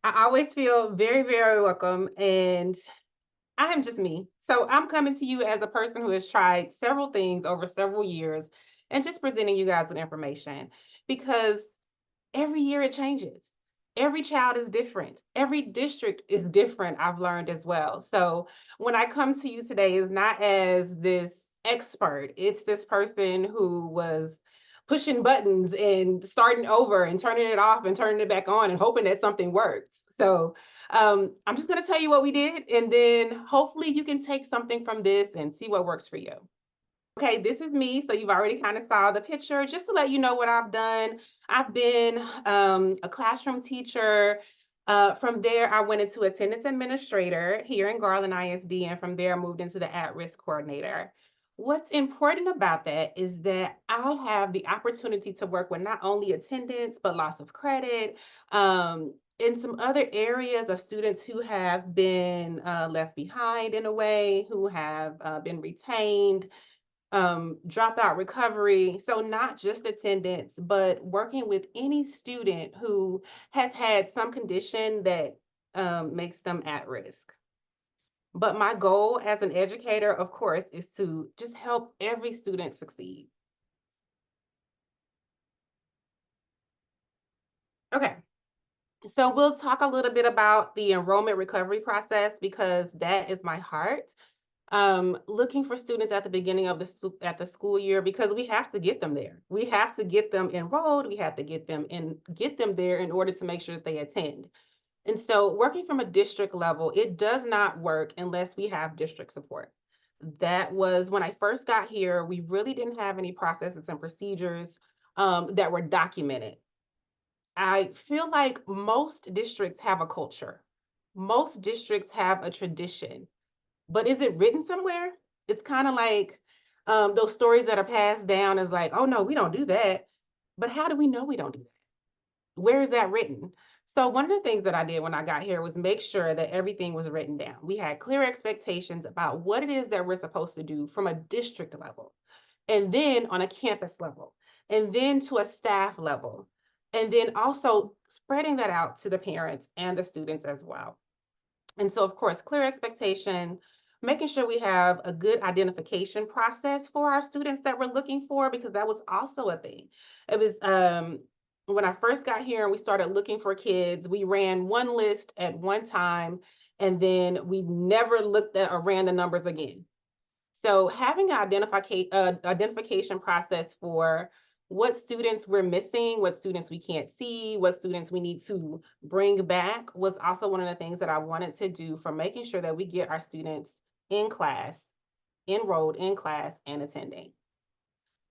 I always feel very, very welcome, and I am just me. So I'm coming to you as a person who has tried several things over several years and just presenting you guys with information because every year it changes. Every child is different. Every district is different, I've learned as well. So when I come to you today, is not as this expert, it's this person who was pushing buttons and starting over and turning it off and turning it back on and hoping that something worked. So I'm just going to tell you what we did, and then hopefully you can take something from this and see what works for you. Okay, this is me. So you've already kind of saw the picture. Just to let you know what I've done, I've been a classroom teacher. From there, I went into attendance administrator here in Garland ISD, and from there, I moved into the at-risk coordinator. What's important about that is that I have the opportunity to work with not only attendance, but loss of credit, in some other areas of students who have been left behind in a way, who have been retained, dropout recovery. So not just attendance, but working with any student who has had some condition that makes them at risk. But my goal as an educator, of course, is to just help every student succeed. Okay, so we'll talk a little bit about the enrollment recovery process because that is my heart. Looking for students at the beginning of the school year because we have to get them there. We have to get them enrolled. We have to get them there in order to make sure that they attend. And so working from a district level, it does not work unless we have district support. That was when I first got here, we really didn't have any processes and procedures that were documented. I feel like most districts have a culture. Most districts have a tradition, but is it written somewhere? It's kind of like those stories that are passed down as like, oh no, we don't do that. But how do we know we don't do that? Where is that written? So one of the things that I did when I got here was make sure that everything was written down. We had clear expectations about what it is that we're supposed to do from a district level, and then on a campus level, and then to a staff level, and then also spreading that out to the parents and the students as well. And so, of course, clear expectation, making sure we have a good identification process for our students that we're looking for, because that was also a thing. It was when I first got here and we started looking for kids, we ran one list at one time, and then we never looked at or ran the numbers again. So having an identification process for what students we're missing, what students we can't see, what students we need to bring back was also one of the things that I wanted to do for making sure that we get our students in class, enrolled in class and attending.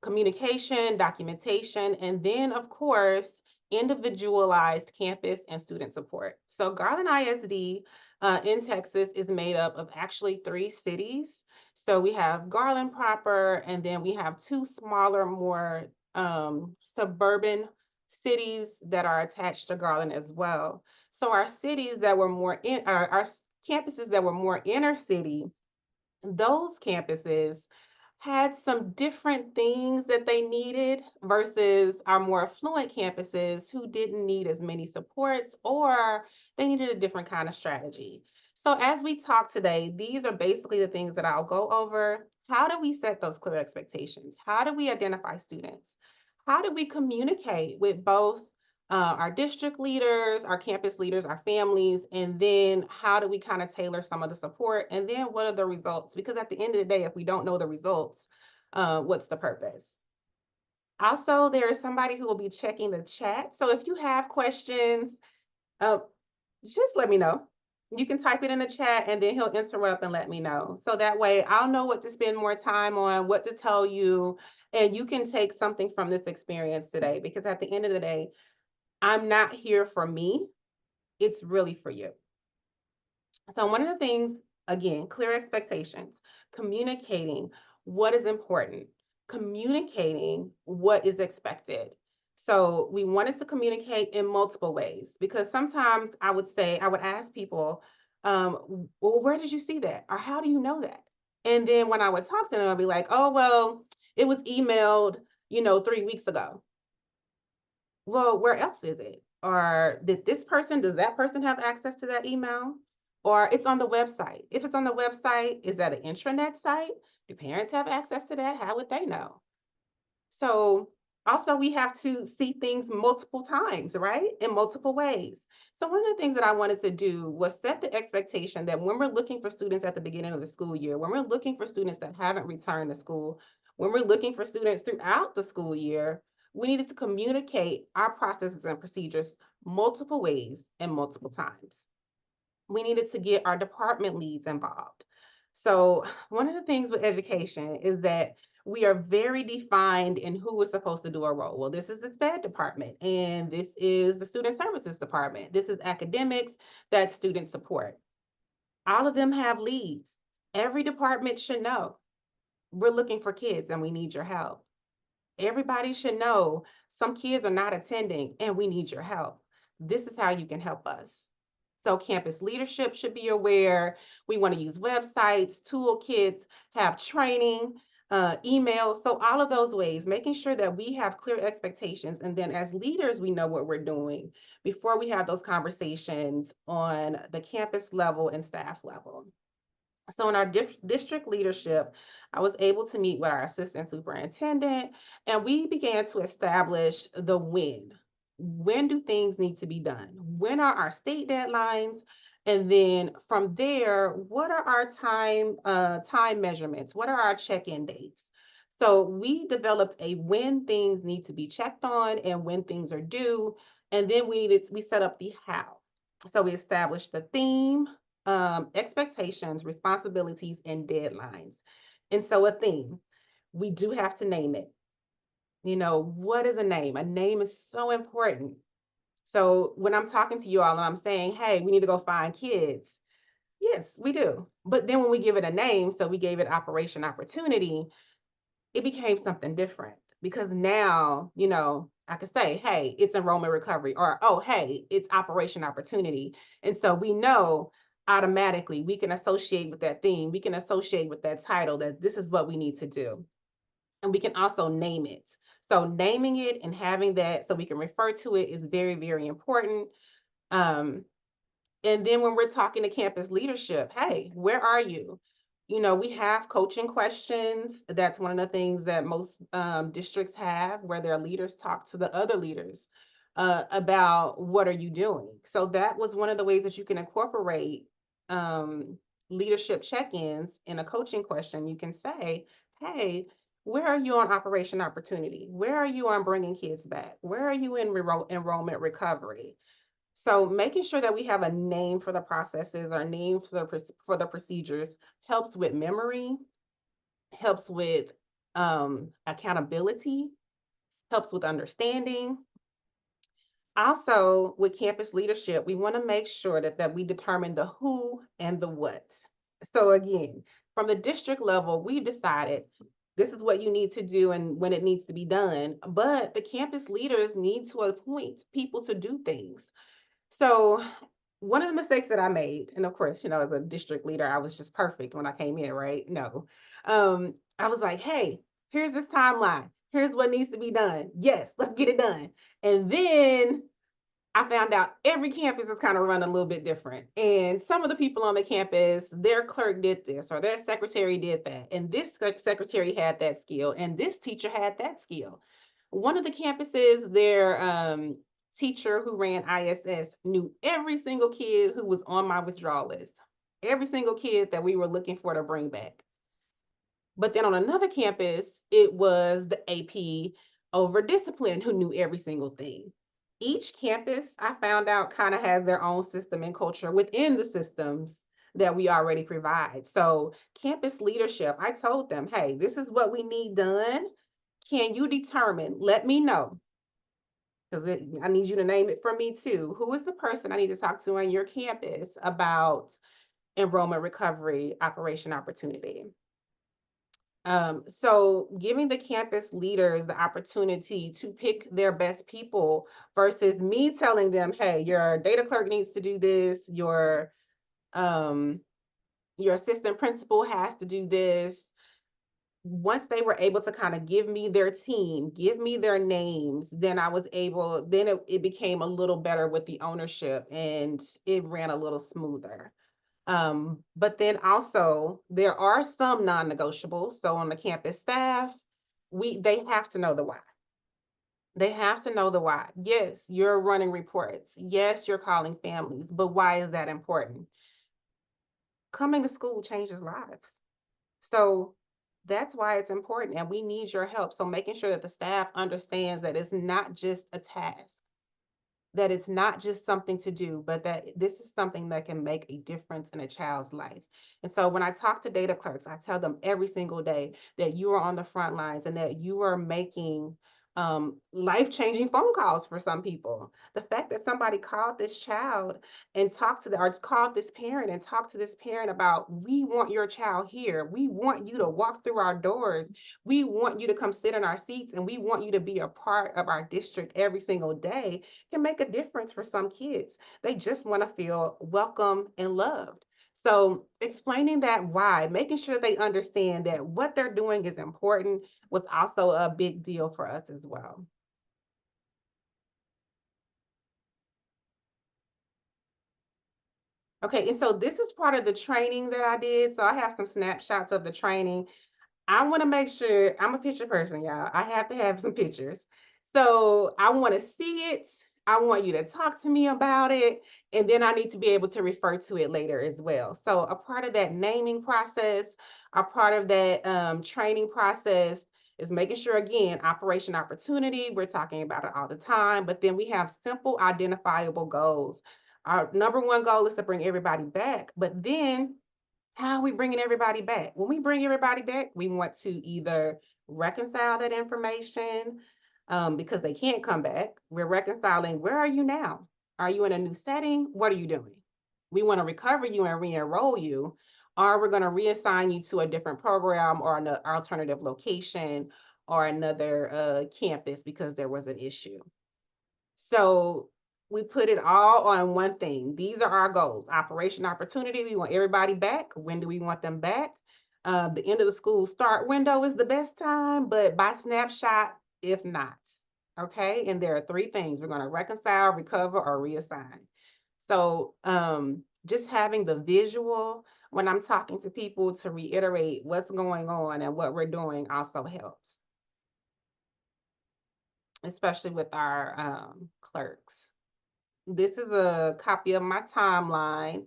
Communication, documentation, and then of course, individualized campus and student support. So Garland ISD in Texas is made up of actually 3 cities. So we have Garland proper, and then we have 2 smaller, more suburban cities that are attached to Garland as well. So our cities that were more in our campuses that were more inner city, those campuses had some different things that they needed versus our more affluent campuses who didn't need as many supports, or they needed a different kind of strategy. So as we talk today, these are basically the things that I'll go over. How do we set those clear expectations? How do we identify students? How do we communicate with both our district leaders, our campus leaders, our families, and then how do we kind of tailor some of the support? And then what are the results? Because at the end of the day, if we don't know the results, what's the purpose? Also, there is somebody who will be checking the chat. So if you have questions, uh, just let me know. You can type it in the chat and then he'll interrupt and let me know. So that way I'll know what to spend more time on, what to tell you, and you can take something from this experience today. Because at the end of the day, I'm not here for me, it's really for you. So one of the things, again, clear expectations, communicating what is important, communicating what is expected. So we wanted to communicate in multiple ways because sometimes I would say, I would ask people, well, where did you see that? Or how do you know that? And then when I would talk to them, I'd be like, oh, well, it was emailed, 3 weeks ago. Well, where else is it? Or does that person have access to that email? Or it's on the website. If it's on the website, is that an intranet site? Do parents have access to that? How would they know? So also we have to see things multiple times, right? In multiple ways. So one of the things that I wanted to do was set the expectation that when we're looking for students at the beginning of the school year, when we're looking for students that haven't returned to school, when we're looking for students throughout the school year, we needed to communicate our processes and procedures multiple ways and multiple times. We needed to get our department leads involved. So one of the things with education is that we are very defined in who is supposed to do a role. Well, this is the SPED department, and this is the student services department. This is academics, that's student support. All of them have leads. Every department should know we're looking for kids and we need your help. Everybody should know some kids are not attending and we need your help. This is how you can help us. So campus leadership should be aware. We want to use websites, toolkits, have training, emails. So all of those ways, making sure that we have clear expectations. And then as leaders, we know what we're doing before we have those conversations on the campus level and staff level. So in our district leadership, I was able to meet with our assistant superintendent, and we began to establish the when. When do things need to be done? When are our state deadlines? And then from there, what are our time measurements? What are our check-in dates? So we developed a when things need to be checked on and when things are due. And then we set up the how. So we established the theme, expectations, responsibilities, and deadlines. And so a theme, we do have to name it. You know, what is a name? A name is so important. So when I'm talking to you all and I'm saying, hey, we need to go find kids. Yes, we do. But then when we give it a name, so we gave it Operation Opportunity, it became something different because now, you know, I could say, hey, it's enrollment recovery, or, oh, hey, it's Operation Opportunity. And so we know automatically we can associate with that theme, we can associate with that title that this is what we need to do. And we can also name it. So naming it and having that so we can refer to it is very, very important. Um, and then when we're talking to campus leadership, hey, where are you? You know, we have coaching questions. That's one of the things that most districts have, where their leaders talk to the other leaders about what are you doing. So that was one of the ways that you can incorporate leadership check-ins in a coaching question. You can say, hey, where are you on Operation Opportunity? Where are you on bringing kids back? Where are you in enrollment recovery? So making sure that we have a name for the processes or name for the procedures helps with memory, helps with accountability, helps with understanding. Also, with campus leadership, we want to make sure that we determine the who and the what. So again, from the district level, we've decided this is what you need to do and when it needs to be done. But the campus leaders need to appoint people to do things. So one of the mistakes that I made, and of course, you know, as a district leader, I was just perfect when I came in, right? No. I was like, hey, here's this timeline. Here's what needs to be done. Yes, let's get it done. And then I found out every campus is kind of run a little bit different. And some of the people on the campus, their clerk did this or their secretary did that. And this secretary had that skill and this teacher had that skill. One of the campuses, their teacher who ran ISS knew every single kid who was on my withdrawal list, every single kid that we were looking for to bring back. But then on another campus, it was the AP over discipline who knew every single thing. Each campus, I found out, kind of has their own system and culture within the systems that we already provide. So campus leadership, I told them, hey, this is what we need done. Can you determine, let me know, because I need you to name it for me too. Who is the person I need to talk to on your campus about enrollment recovery operation opportunity? So giving the campus leaders the opportunity to pick their best people versus me telling them, hey, your data clerk needs to do this, your assistant principal has to do this. once they were able to kind of give me their team, give me their names, then I was able, then it became a little better with the ownership and it ran a little smoother. But then also there are some non-negotiables. So on the campus staff, they have to know the why. They have to know the why. Yes, you're running reports. Yes, you're calling families, but why is that important? Coming to school changes lives. So that's why it's important, and we need your help. So making sure that the staff understands that it's not just a task, that it's not just something to do, but that this is something that can make a difference in a child's life. And so when I talk to data clerks, I tell them every single day that you are on the front lines and that you are making life-changing phone calls for some people. The fact that somebody called this child and talked to or called this parent and talked to this parent about, we want your child here. We want you to walk through our doors. We want you to come sit in our seats, and we want you to be a part of our district every single day, can make a difference for some kids. They just want to feel welcome and loved. So explaining that why, making sure they understand that what they're doing is important, was also a big deal for us as well. Okay, and so this is part of the training that I did. So I have some snapshots of the training. I want to make sure, I'm a picture person, y'all. I have to have some pictures. So I want to see it. I want you to talk to me about it. And then I need to be able to refer to it later as well. So a part of that naming process, a part of that training process is making sure, again, operation opportunity, we're talking about it all the time, but then we have simple identifiable goals. Our number one goal is to bring everybody back, but then how are we bringing everybody back? When we bring everybody back, we want to either reconcile that information because they can't come back. We're reconciling, where are you now? Are you in a new setting? What are you doing? We want to recover you and re-enroll you, or we're going to reassign you to a different program or an alternative location or another campus because there was an issue. So we put it all on one thing. These are our goals. Operation opportunity, we want everybody back. When do we want them back? The end of the school start window is the best time, but by snapshot, if not. Okay, and there are three things. We're going to reconcile, recover, or reassign. So just having the visual when I'm talking to people to reiterate what's going on and what we're doing also helps, especially with our clerks. This is a copy of my timeline.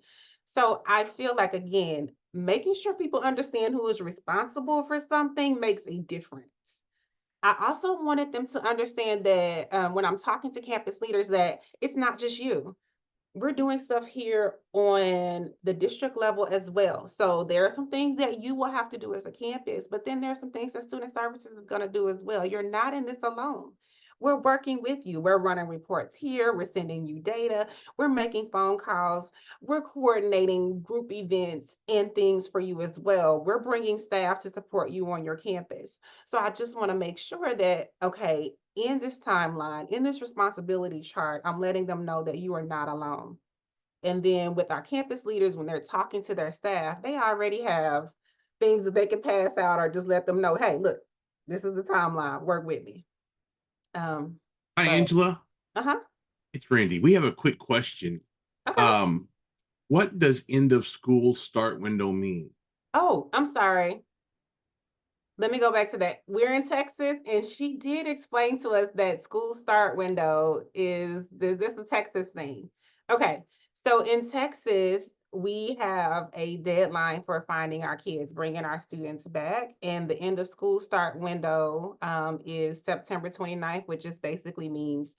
So I feel like, again, making sure people understand who is responsible for something makes a difference. I also wanted them to understand that when I'm talking to campus leaders, that it's not just you. We're doing stuff here on the district level as well. So there are some things that you will have to do as a campus, but then there are some things that student services is going to do as well. You're not in this alone. We're working with you. We're running reports here. We're sending you data. We're making phone calls. We're coordinating group events and things for you as well. We're bringing staff to support you on your campus. So I just want to make sure that, okay, in this timeline, in this responsibility chart, I'm letting them know that you are not alone. And then with our campus leaders, when they're talking to their staff, they already have things that they can pass out or just let them know, hey, look, this is the timeline, work with me. Hi, Angela. Uh-huh. It's Randy. We have a quick question. Okay. What does end of school start window mean? Oh, I'm sorry. Let me go back to that. We're in Texas, and she did explain to us that school start window is this a Texas thing. Okay, so in Texas, we have a deadline for finding our kids, bringing our students back, and the end of school start window is September 29th, which just basically means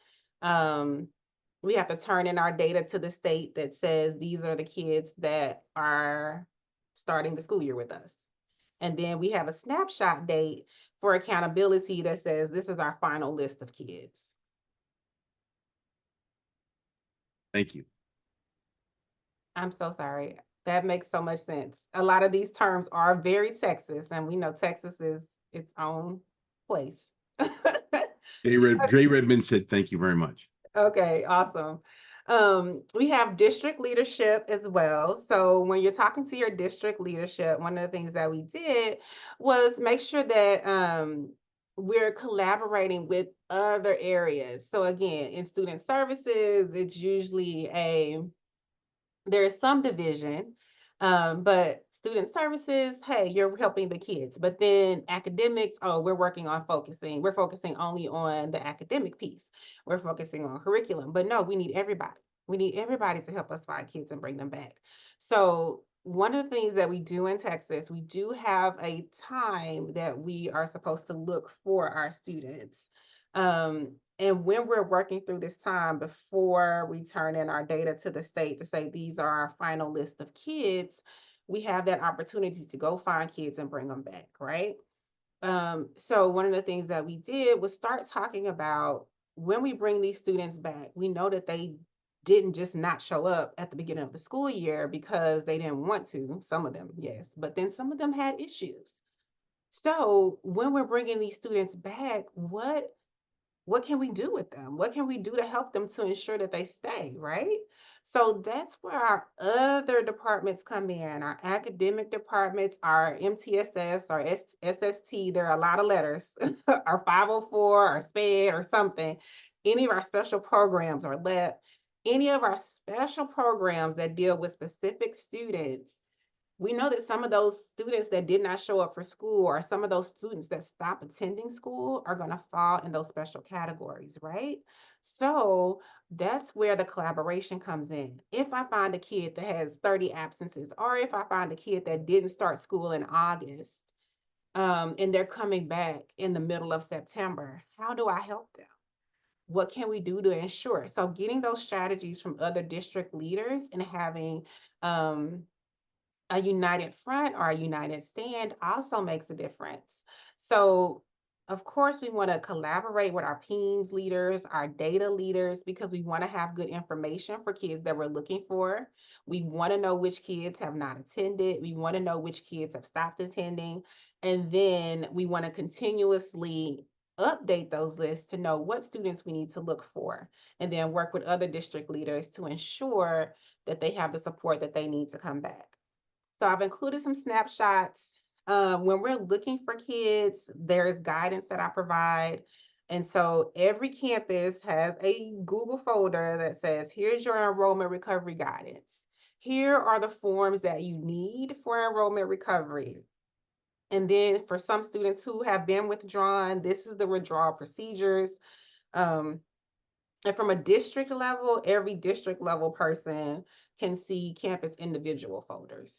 we have to turn in our data to the state that says these are the kids that are starting the school year with us. And then we have a snapshot date for accountability that says this is our final list of kids. Thank you. I'm so sorry. That makes so much sense. A lot of these terms are very Texas, and we know Texas is its own place. Dre Redmond said, thank you very much. Okay, awesome. We have district leadership as well. So when you're talking to your district leadership, one of the things that we did was make sure that we're collaborating with other areas. So again, in student services, it's usually there is some division, but student services, hey, you're helping the kids. But then academics, oh, we're focusing only on the academic piece. We're focusing on curriculum. But no, we need everybody. We need everybody to help us find kids and bring them back. So one of the things that we do in Texas, we do have a time that we are supposed to look for our students. And when we're working through this time before we turn in our data to the state to say these are our final list of kids, we have that opportunity to go find kids and bring them back, right? So one of the things that we did was start talking about when we bring these students back, we know that they didn't just not show up at the beginning of the school year because they didn't want to. Some of them, yes, but then some of them had issues. So when we're bringing these students back, what can we do with them? What can we do to help them to ensure that they stay, right? So that's where our other departments come in, our academic departments, our MTSS, our SST, there are a lot of letters, our 504, our SPED or something, any of our special programs or LEP, any of our special programs that deal with specific students. We know that some of those students that did not show up for school or some of those students that stop attending school are going to fall in those special categories, right? So that's where the collaboration comes in. If I find a kid that has 30 absences, or if I find a kid that didn't start school in August, and they're coming back in the middle of September, how do I help them? What can we do to ensure? So getting those strategies from other district leaders and having a united front or a united stand also makes a difference. So, of course, we want to collaborate with our PEAMS leaders, our data leaders, because we want to have good information for kids that we're looking for. We want to know which kids have not attended. We want to know which kids have stopped attending. And then we want to continuously update those lists to know what students we need to look for, and then work with other district leaders to ensure that they have the support that they need to come back. So I've included some snapshots. When we're looking for kids, there is guidance that I provide. And so every campus has a Google folder that says, here's your enrollment recovery guidance. Here are the forms that you need for enrollment recovery. And then for some students who have been withdrawn, this is the withdrawal procedures. Um, and from a district level, every district level person can see campus individual folders.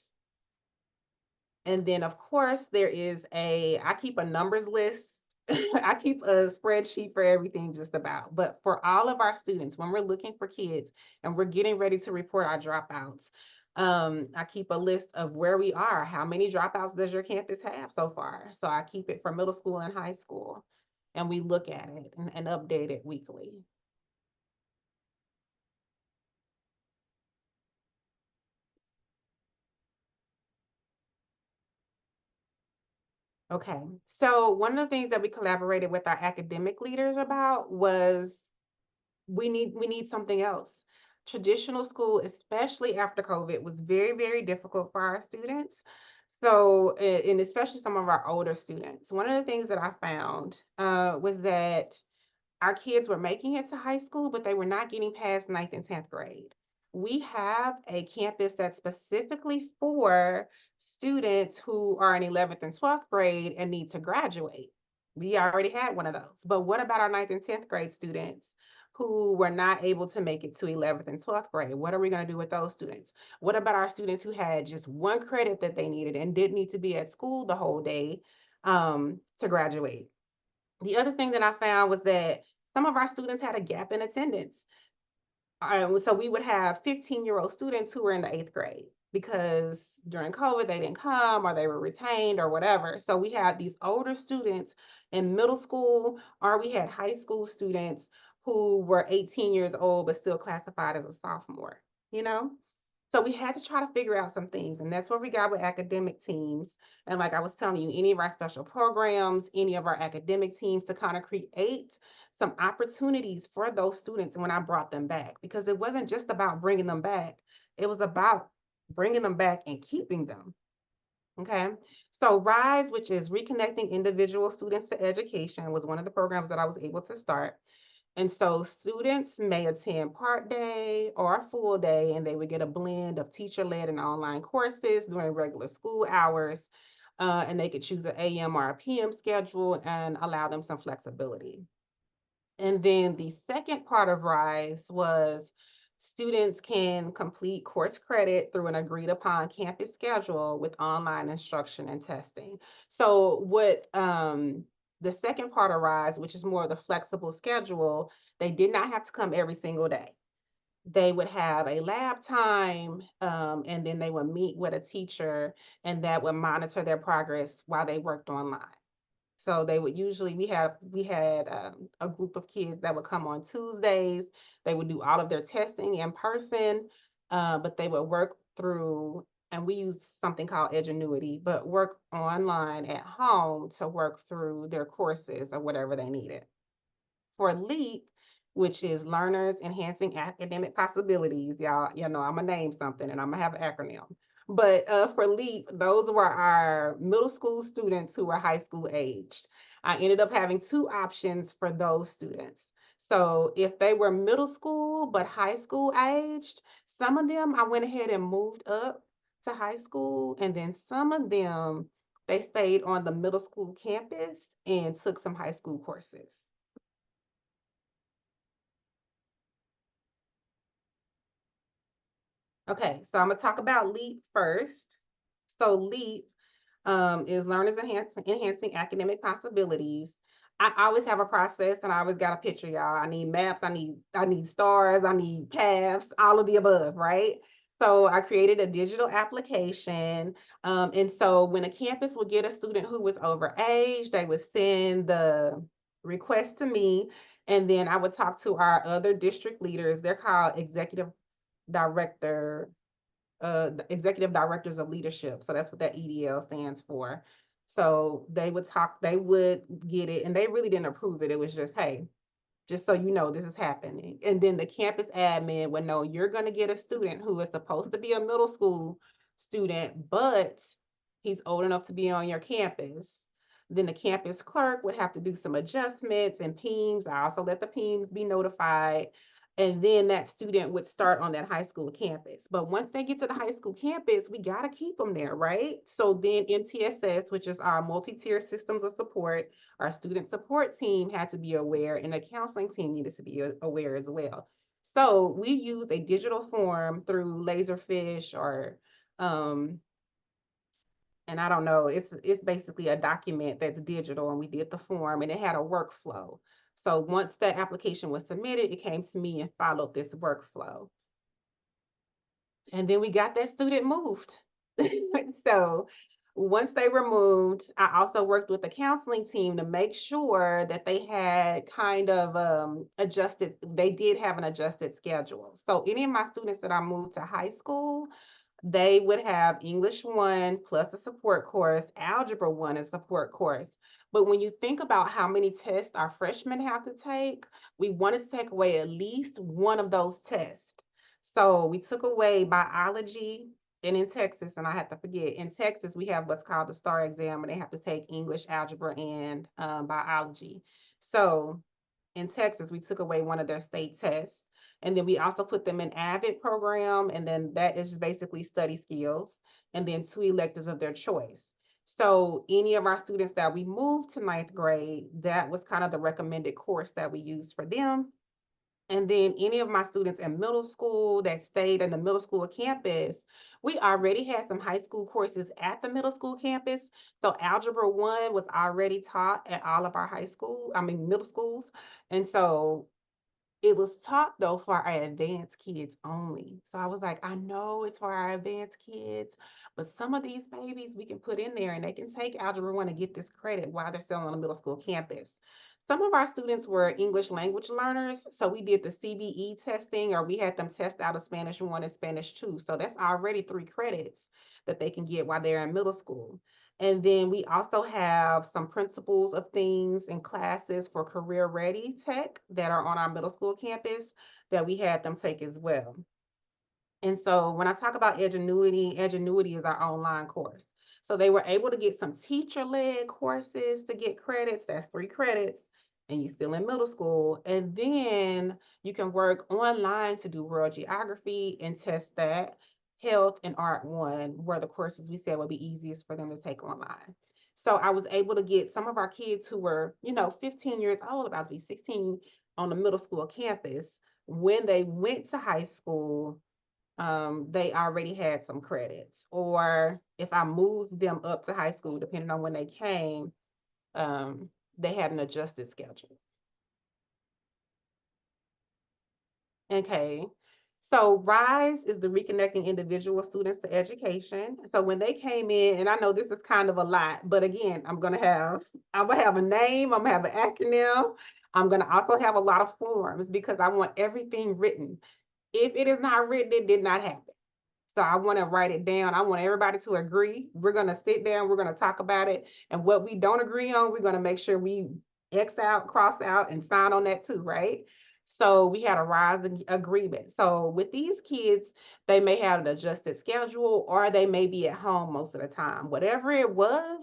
And then, of course, I keep a numbers list. I keep a spreadsheet for everything just about. But for all of our students, when we're looking for kids and we're getting ready to report our dropouts, I keep a list of where we are. How many dropouts does your campus have so far? So I keep it for middle school and high school. And we look at it and update it weekly. Okay, so one of the things that we collaborated with our academic leaders about was we need something else. Traditional school, especially after COVID, was very, very difficult for our students. So, and especially some of our older students. One of the things that I found was that our kids were making it to high school, but they were not getting past ninth and 10th grade. We have a campus that's specifically for students who are in 11th and 12th grade and need to graduate. We already had one of those. But what about our ninth and 10th grade students who were not able to make it to 11th and 12th grade? What are we going to do with those students? What about our students who had just one credit that they needed and didn't need to be at school the whole day to graduate? The other thing that I found was that some of our students had a gap in attendance. So we would have 15-year-old students who were in the 8th grade because during COVID they didn't come or they were retained or whatever. So we had these older students in middle school, or we had high school students who were 18 years old but still classified as a sophomore, you know? So we had to try to figure out some things, and that's what we got with academic teams. And like I was telling you, any of our special programs, any of our academic teams to kind of create some opportunities for those students when I brought them back, because it wasn't just about bringing them back, it was about bringing them back and keeping them. Okay. So RISE, which is Reconnecting Individual Students to Education, was one of the programs that I was able to start. And so students may attend part day or a full day, and they would get a blend of teacher-led and online courses during regular school hours. And they could choose an AM or a PM schedule and allow them some flexibility. And then the second part of RISE was students can complete course credit through an agreed upon campus schedule with online instruction and testing. So what the second part of RISE, which is more of the flexible schedule, they did not have to come every single day. They would have a lab time, and then they would meet with a teacher, and that would monitor their progress while they worked online. So they would usually, we had a group of kids that would come on Tuesdays. They would do all of their testing in person, but they would work through, and we use something called Edgenuity, but work online at home to work through their courses or whatever they needed. For LEAP, which is Learners Enhancing Academic Possibilities, y'all know I'm gonna name something and I'm gonna have an acronym. But for LEAP, those were our middle school students who were high school aged. I ended up having two options for those students. So if they were middle school but high school aged, some of them I went ahead and moved up to high school, and then some of them they stayed on the middle school campus and took some high school courses. Okay, so I'm gonna talk about LEAP first. So LEAP is Enhancing Academic Possibilities. I always have a process, and I always got a picture, y'all. I need maps, I need stars, I need paths, all of the above, right? So I created a digital application. And so when a campus would get a student who was over age, they would send the request to me, and then I would talk to our other district leaders. They're called director the executive directors of leadership. So that's what that EDL stands for. So they would get it, and they really didn't approve it. It was just, hey, just so you know, this is happening. And then the campus admin would know you're going to get a student who is supposed to be a middle school student, but he's old enough to be on your campus. Then the campus clerk would have to do some adjustments and PEMS. I also let the PEMS be notified. And then that student would start on that high school campus. But once they get to the high school campus, we got to keep them there, right? So then MTSS, which is our multi-tier systems of support, our student support team had to be aware, and the counseling team needed to be aware as well. So we used a digital form through Laserfish or and I don't know, it's basically a document that's digital, and we did the form, and it had a workflow. So once that application was submitted, it came to me and followed this workflow. And then we got that student moved. So once they were moved, I also worked with the counseling team to make sure that they had kind of they did have an adjusted schedule. So any of my students that I moved to high school, they would have English 1 plus a support course, Algebra 1 and support course. But when you think about how many tests our freshmen have to take, we wanted to take away at least one of those tests. So we took away biology, and in Texas, and I have to forget, in Texas, we have what's called the STAR exam, and they have to take English, algebra, and biology. So in Texas, we took away one of their state tests. And then we also put them in AVID program, and then that is just basically study skills, and then 2 electives of their choice. So any of our students that we moved to 9th grade, that was kind of the recommended course that we used for them. And then any of my students in middle school that stayed in the middle school campus, we already had some high school courses at the middle school campus. So Algebra 1 was already taught at all of our middle schools. And so it was taught though for our advanced kids only. So I was like, I know it's for our advanced kids, but some of these babies we can put in there and they can take Algebra 1 and get this credit while they're still on the middle school campus. Some of our students were English language learners, so we did the CBE testing, or we had them test out a Spanish 1 and Spanish 2. So that's already 3 credits that they can get while they're in middle school. And then we also have some principles of things and classes for career ready tech that are on our middle school campus that we had them take as well. And so when I talk about Edgenuity, Edgenuity is our online course. So they were able to get some teacher-led courses to get credits. That's 3 credits, and you're still in middle school. And then you can work online to do world geography and test that. Health and Art 1 were the courses we said would be easiest for them to take online. So I was able to get some of our kids who were, 15 years old, about to be 16, on the middle school campus. When they went to high school, they already had some credits. Or if I moved them up to high school, depending on when they came, they had an adjusted schedule. Okay. So RISE is the Reconnecting Individual Students to Education. So when they came in, and I know this is kind of a lot, but again, I'm gonna have a name, I'm gonna have an acronym. I'm gonna also have a lot of forms because I want everything written. If it is not written, it did not happen. So I want to write it down. I want everybody to agree. We're going to sit down, we're going to talk about it. And what we don't agree on, we're going to make sure we X out, cross out, and sign on that too, right? So we had a RISE agreement. So with these kids, they may have an adjusted schedule or they may be at home most of the time. Whatever it was,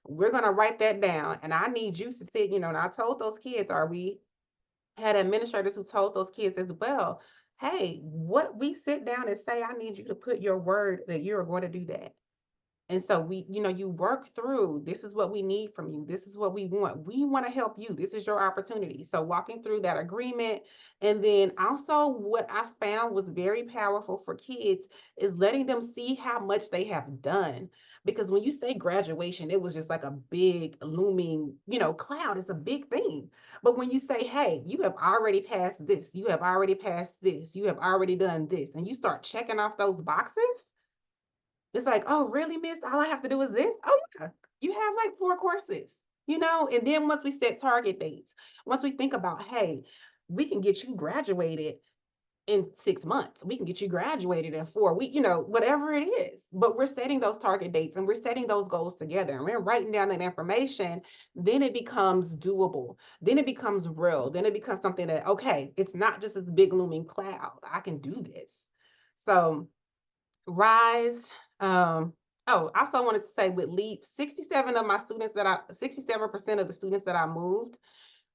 we're going to write that down. And I need you to sit, and I told those kids, we had administrators who told those kids as well, hey, what we sit down and say, I need you to put your word that you're going to do that. And so you work through, this is what we need from you. This is what we want. We want to help you. This is your opportunity. So walking through that agreement. And then also what I found was very powerful for kids is letting them see how much they have done. Because when you say graduation, it was just like a big looming, cloud. It's a big thing. But when you say, hey, you have already passed this, you have already passed this, you have already done this, and you start checking off those boxes, it's like, oh, really, miss? All I have to do is this? Oh, yeah. You have like 4 courses, And then once we set target dates, once we think about, hey, we can get you graduated in 6 months, we can get you graduated in 4 weeks, whatever it is. But we're setting those target dates and we're setting those goals together and we're writing down that information. Then it becomes doable. Then it becomes real. Then it becomes something that, okay, it's not just this big looming cloud. I can do this. So, RISE. I also wanted to say with LEAP, 67% of the students that I moved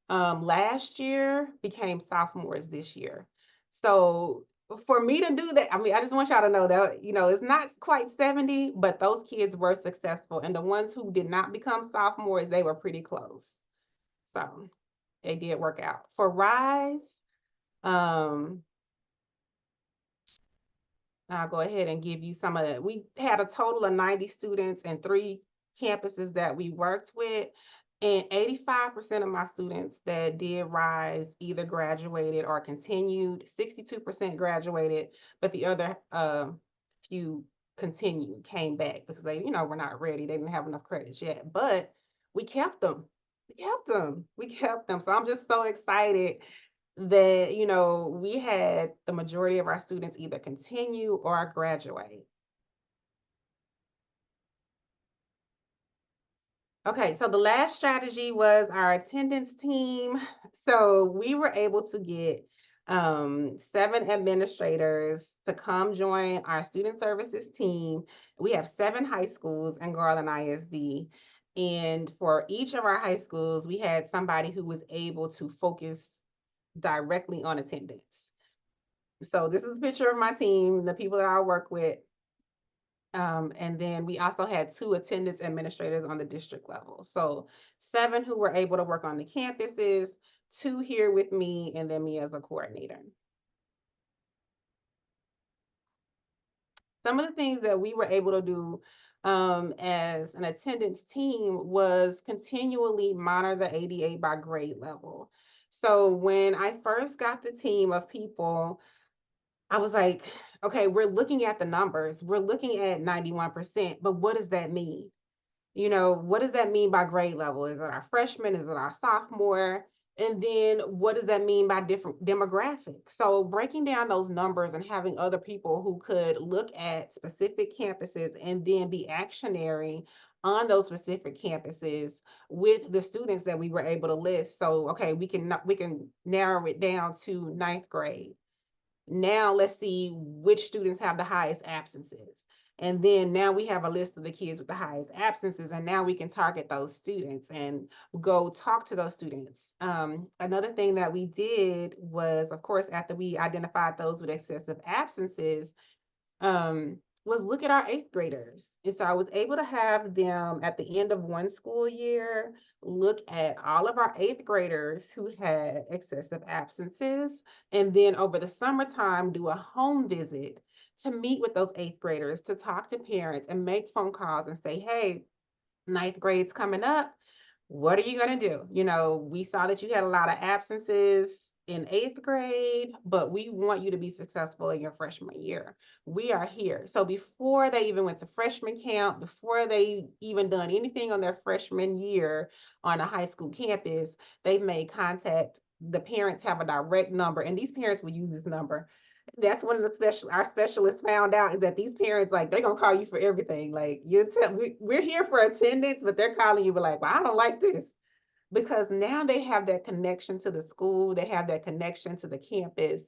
last year became sophomores this year. So for me to do that, I just want y'all to know that, it's not quite 70, but those kids were successful. And the ones who did not become sophomores, they were pretty close. So they did work out. For RISE, I'll go ahead and give you some of it. We had a total of 90 students and 3 campuses that we worked with. And 85% of my students that did RISE either graduated or continued. 62% graduated, but the other few continued, came back because they, were not ready. They didn't have enough credits yet, but we kept them. We kept them. So I'm just so excited that we had the majority of our students either continue or graduate. Okay, so the last strategy was our attendance team. So we were able to get 7 administrators to come join our student services team. We have 7 high schools in Garland ISD. And for each of our high schools, we had somebody who was able to focus directly on attendance. So this is a picture of my team, the people that I work with. And then we also had 2 attendance administrators on the district level. So 7 who were able to work on the campuses, 2 here with me, and then me as a coordinator. Some of the things that we were able to do as an attendance team was continually monitor the ADA by grade level. So when I first got the team of people, I was like, okay, we're looking at the numbers. We're looking at 91%, but what does that mean? What does that mean by grade level? Is it our freshman? Is it our sophomore? And then what does that mean by different demographics? So breaking down those numbers and having other people who could look at specific campuses and then be actionary on those specific campuses with the students that we were able to list. So, okay, we can narrow it down to ninth grade. Now let's see which students have the highest absences. And then now we have a list of the kids with the highest absences, and now we can target those students and go talk to those students. Another thing that we did was, of course, after we identified those with excessive absences, was look at our eighth graders. And so I was able to have them at the end of one school year, look at all of our eighth graders who had excessive absences. And then over the summertime, do a home visit to meet with those eighth graders, to talk to parents and make phone calls and say, hey, ninth grade's coming up. What are you going to do? You know, we saw that you had a lot of absences in eighth grade, but we want you to be successful in your freshman year. We are here. So before they even went to freshman camp, before they even done anything on their freshman year on a high school campus, they've made contact. The parents have a direct number, and these parents will use this number. That's one of the our specialists found out, is that these parents, like, they're gonna call you for everything. Like, we're here for attendance, but they're calling you, but like, well, I don't like this, because now they have that connection to the school, they have that connection to the campus.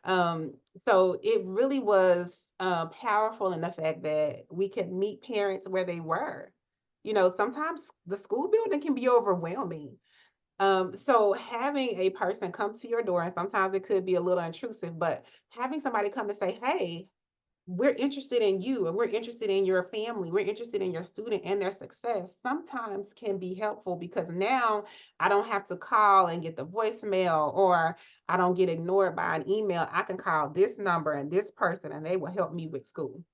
Um, so it really was powerful in the fact that we could meet parents where they were. You know, sometimes the school building can be overwhelming. So having a person come to your door, and sometimes it could be a little intrusive, but having somebody come and say, hey, we're interested in you, and we're interested in your family, we're interested in your student and their success, sometimes can be helpful, because now I don't have to call and get the voicemail, or I don't get ignored by an email. I can call this number and this person, and they will help me with school.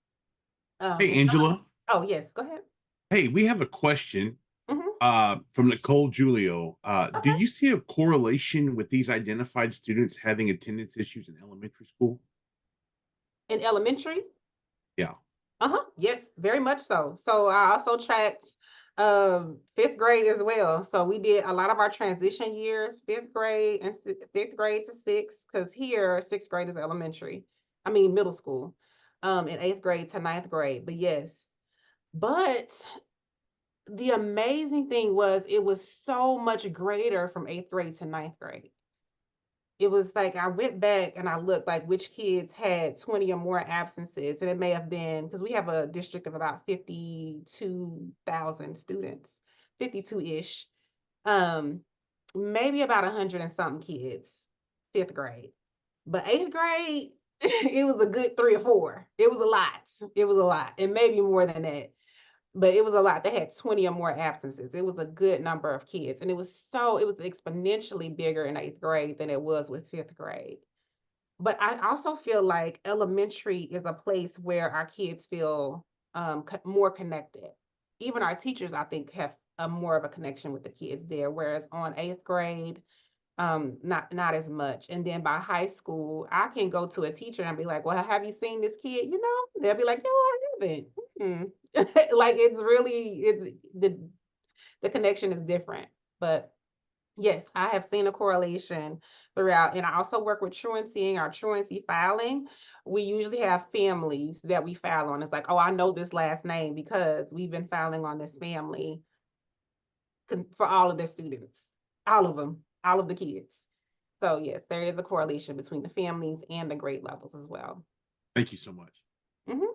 Hey, And Angela. oh, yes, go ahead. Hey, we have a question Mhm. from Nicole Julio. Do Okay. you see a correlation with these identified students having attendance issues in elementary school? In elementary. Yeah. Uh-huh. Yes, very much so. So I also tracked fifth grade as well. So we did a lot of our transition years, fifth grade and fifth grade to sixth, because here sixth grade is elementary. I mean middle school. And eighth grade to ninth grade. But yes. But the amazing thing was, it was so much greater from eighth grade to ninth grade. It was like I went back and I looked like which kids had 20 or more absences. And it may have been, because we have a district of about 52,000 students, 52-ish. Um, Maybe about 100 and something kids, fifth grade. But eighth grade, it was a good 3 or 4. It was a lot. It was a lot. And maybe more than that, but it was a lot. They had 20 or more absences. It was a good number of kids. And it was exponentially bigger in eighth grade than it was with fifth grade. But I also feel like elementary is a place where our kids feel more connected. Even our teachers, I think, have a more of a connection with the kids there. Whereas on eighth grade, not as much. And then by high school, I can go to a teacher and be like, well, have you seen this kid? You know, they'll be like, no, I haven't. Like, it's really, it's the connection is different. But yes, I have seen a correlation throughout. And I also work with truancy. In our truancy filing, we usually have families that we file on. It's like, oh, I know this last name because we've been filing on this family for all of their students, all of them, all of the kids. So yes, there is a correlation between the families and the grade levels as well. Thank you so much. Mhm.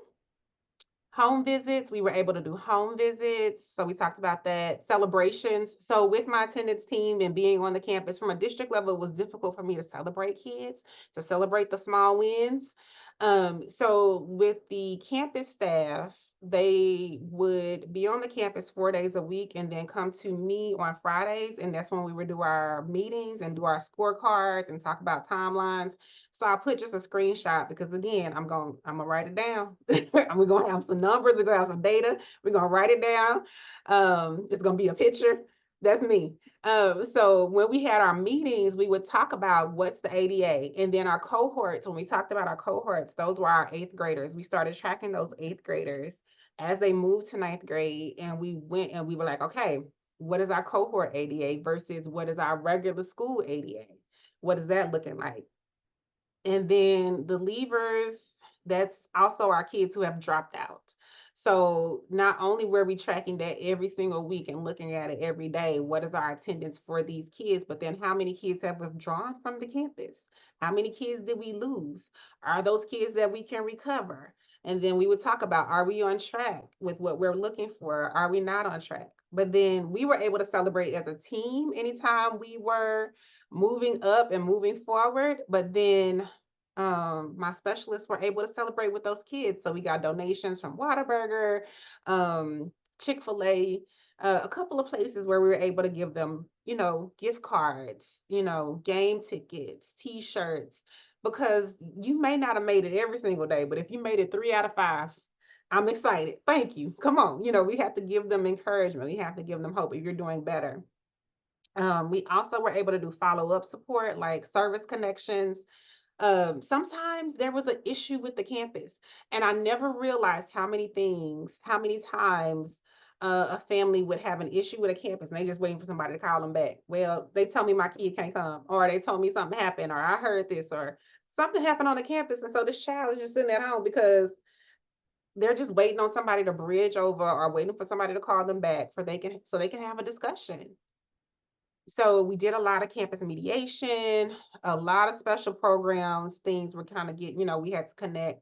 Home visits, we were able to do home visits. So we talked about that. Celebrations. So with my attendance team and being on the campus from a district level, it was difficult for me to celebrate kids, to celebrate the small wins. So with the campus staff, they would be on the campus 4 days a week and then come to me on Fridays. And that's when we would do our meetings and do our scorecards and talk about timelines. So I put just a screenshot because, again, I'm gonna write it down. We're gonna have some numbers, we're gonna have some data, we're gonna write it down. It's gonna be a picture. That's me. So when we had our meetings, we would talk about what's the ADA, and then our cohorts. When we talked about our cohorts, those were our eighth graders. We started tracking those eighth graders as they moved to ninth grade, and we went and we were like, okay, what is our cohort ADA versus what is our regular school ADA? What is that looking like? And then the leavers, that's also our kids who have dropped out. So not only were we tracking that every single week and looking at it every day, what is our attendance for these kids? But then how many kids have withdrawn from the campus? How many kids did we lose? Are those kids that we can recover? And then we would talk about, are we on track with what we're looking for? Are we not on track? But then we were able to celebrate as a team anytime we were moving up and moving forward. But then my specialists were able to celebrate with those kids. So we got donations from Whataburger, Chick-fil-A, a couple of places where we were able to give them, gift cards, game tickets, t-shirts, because you may not have made it every single day, but if you made it 3 out of 5, I'm excited. Thank you. Come on. We have to give them encouragement. We have to give them hope if you're doing better. We also were able to do follow-up support like service connections. Sometimes there was an issue with the campus, and I never realized how many times a family would have an issue with a campus and they just waiting for somebody to call them back. Well, they told me my kid can't come, or they told me something happened, or I heard this, or something happened on the campus, and so this child is just sitting at home because they're just waiting on somebody to bridge over or waiting for somebody to call them back so they can have a discussion. So we did a lot of campus mediation, a lot of special programs, things were kind of we had to connect.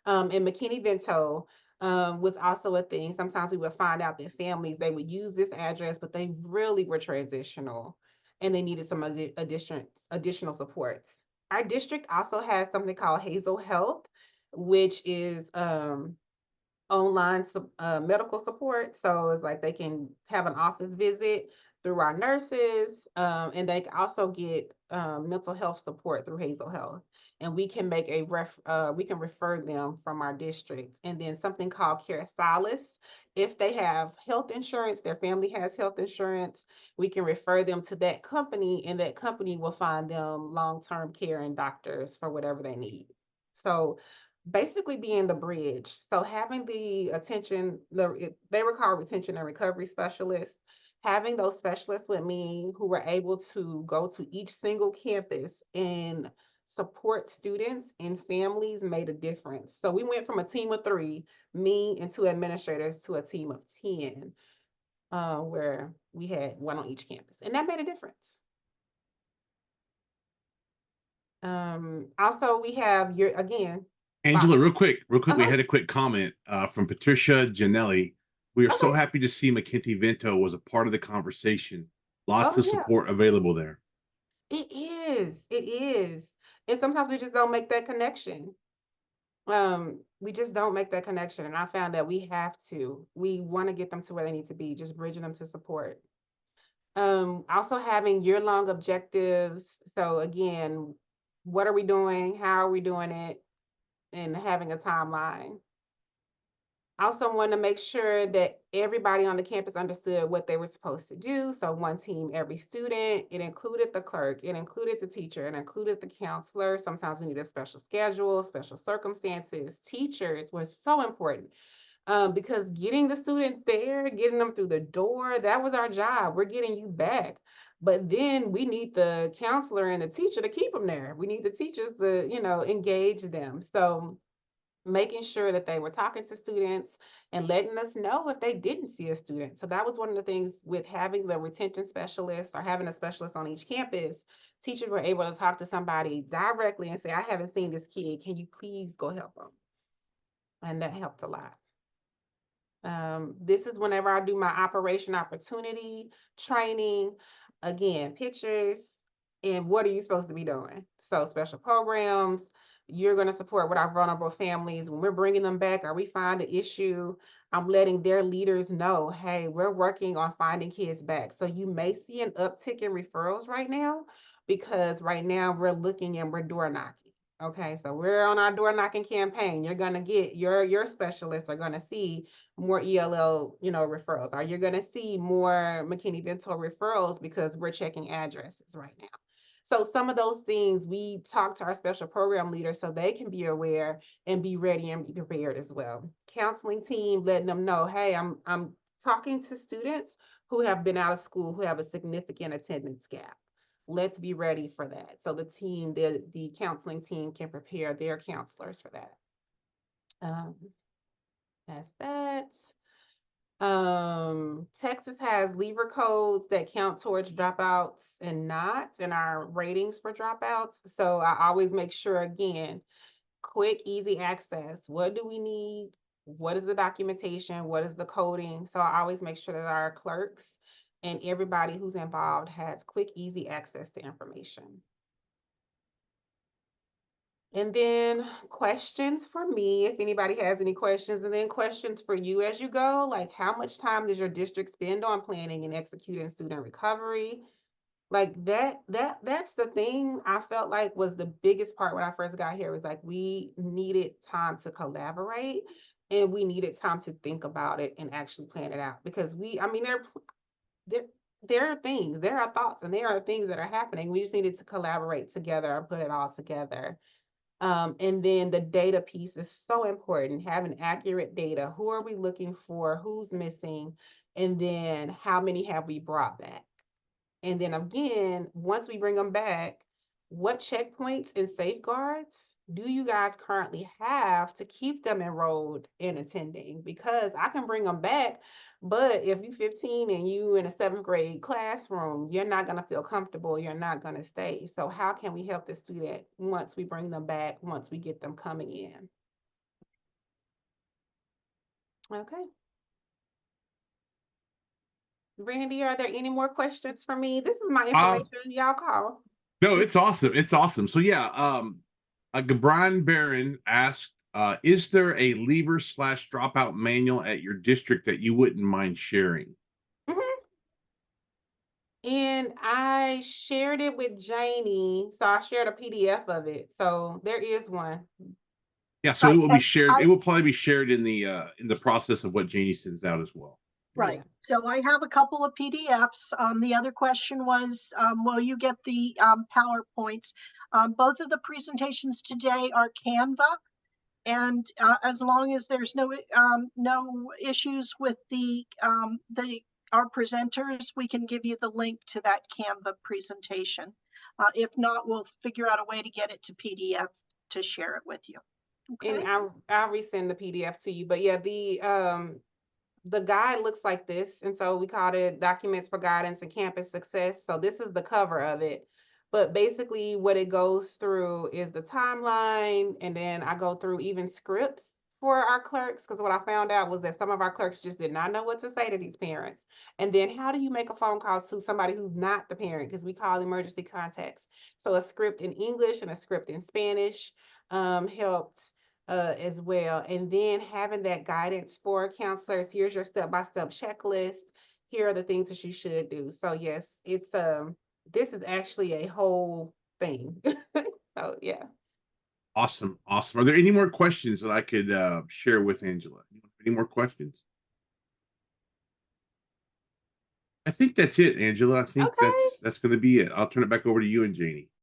And McKinney-Vento was also a thing. Sometimes we would find out that families, they would use this address, but they really were transitional and they needed some additional supports. Our district also has something called Hazel Health, which is online medical support. So it's like they can have an office visit through our nurses, and they can also get mental health support through Hazel Health. And we can make we can refer them from our district. And then something called Care Solace. If they have health insurance, their family has health insurance, we can refer them to that company, and that company will find them long-term care and doctors for whatever they need. So basically being the bridge. So having the they were called retention and recovery specialists, having those specialists with me who were able to go to each single campus and support students and families made a difference. So we went from a team of 3, me and 2 administrators, to a team of 10, where we had one on each campus, and that made a difference. Also we have Angela, real quick, we had uh a quick comment from Patricia Janelli. We are so okay. happy to see McKinney-Vento was a part of the conversation. Lots Oh of yeah. support available there. It is. It is. And sometimes we just don't make that connection. We just don't make that connection. And I found that we have to. We want to get them to where they need to be, just bridging them to support. Also having year-long objectives. So again, what are we doing? How are we doing it? And having a timeline. Also want to make sure that everybody on the campus understood what they were supposed to do. So one team, every student. It included the clerk, it included the teacher, it included the counselor. Sometimes we need a special schedule, special circumstances. Teachers was so important because getting the student there, getting them through the door, that was our job. We're getting you back. But then we need the counselor and the teacher to keep them there. We need the teachers to, engage them. So making sure that they were talking to students and letting us know if they didn't see a student. So that was one of the things with having the retention specialist or having a specialist on each campus. Teachers were able to talk to somebody directly and say, I haven't seen this kid. Can you please go help them? And that helped a lot. This is whenever I do my operation opportunity training. Again, pictures and what are you supposed to be doing? So special programs, you're going to support with our vulnerable families. When we're bringing them back or we find an issue, I'm letting their leaders know, hey, we're working on finding kids back. So you may see an uptick in referrals right now because right now we're looking and we're door knocking. Okay, so we're on our door knocking campaign. You're going to get your specialists are going to see more ELL, referrals. Are you going to see more McKinney-Vento referrals because we're checking addresses right now? So some of those things we talk to our special program leaders so they can be aware and be ready and be prepared as well. Counseling team, letting them know, hey, I'm talking to students who have been out of school, who have a significant attendance gap. Let's be ready for that. So the counseling team can prepare their counselors for that. That's that. Texas has lever codes that count towards dropouts and not in our ratings for dropouts. So I always make sure, again, quick, easy access. What do we need? What is the documentation? What is the coding? So I always make sure that our clerks and everybody who's involved has quick, easy access to information. And then questions for me, if anybody has any questions, and then questions for you as you go, like how much time does your district spend on planning and executing student recovery? Like that's the thing I felt like was the biggest part when I first got here, was like we needed time to collaborate and we needed time to think about it and actually plan it out, because I mean there there are things, there are thoughts, and there are things that are happening. We just needed to collaborate together and put it all together. And then the data piece is so important, having accurate data. Who are we looking for? Who's missing? And then how many have we brought back? And then again, once we bring them back, what checkpoints and safeguards do you guys currently have to keep them enrolled and attending? Because I can bring them back, but if you're 15 and you in a 7th grade classroom, you're not going to feel comfortable. You're not going to stay. So how can we help the student once we bring them back, once we get them coming in? Okay. Randy, are there any more questions for me? This is my information. Y'all call. No, it's awesome. It's awesome. So yeah, Gabran Barron asked, is there a lever / dropout manual at your district that you wouldn't mind sharing? Mhm. And I shared it with Janie, so I shared a PDF of it. So there is one. Yeah, so it Right, will be and shared. It will probably be shared in the process of what Janie sends out as well. right. Yeah. So I have a couple of PDFs. The other question was, will you get the PowerPoints? Both of the presentations today are Canva, and as long as there's no issues with our presenters, we can give you the link to that Canva presentation. If not, we'll figure out a way to get it to PDF to share it with you. And Okay. I'll resend the PDF to you. But yeah, the guide looks like this. And so we called it Documents for Guidance and Campus Success. So this is the cover of it. But basically what it goes through is the timeline. And then I go through even scripts for our clerks, because what I found out was that some of our clerks just did not know what to say to these parents. And then how do you make a phone call to somebody who's not the parent? Because we call emergency contacts. So a script in English and a script in Spanish helped as well. And then having that guidance for counselors, here's your step-by-step checklist. Here are the things that you should do. So yes, it's this is actually a whole thing. So yeah. Awesome, awesome. Are there any more questions that I could share with Angela? Any more questions? I think that's it, Angela. I think Okay. that's going to be it. I'll turn it back over to you and Janie.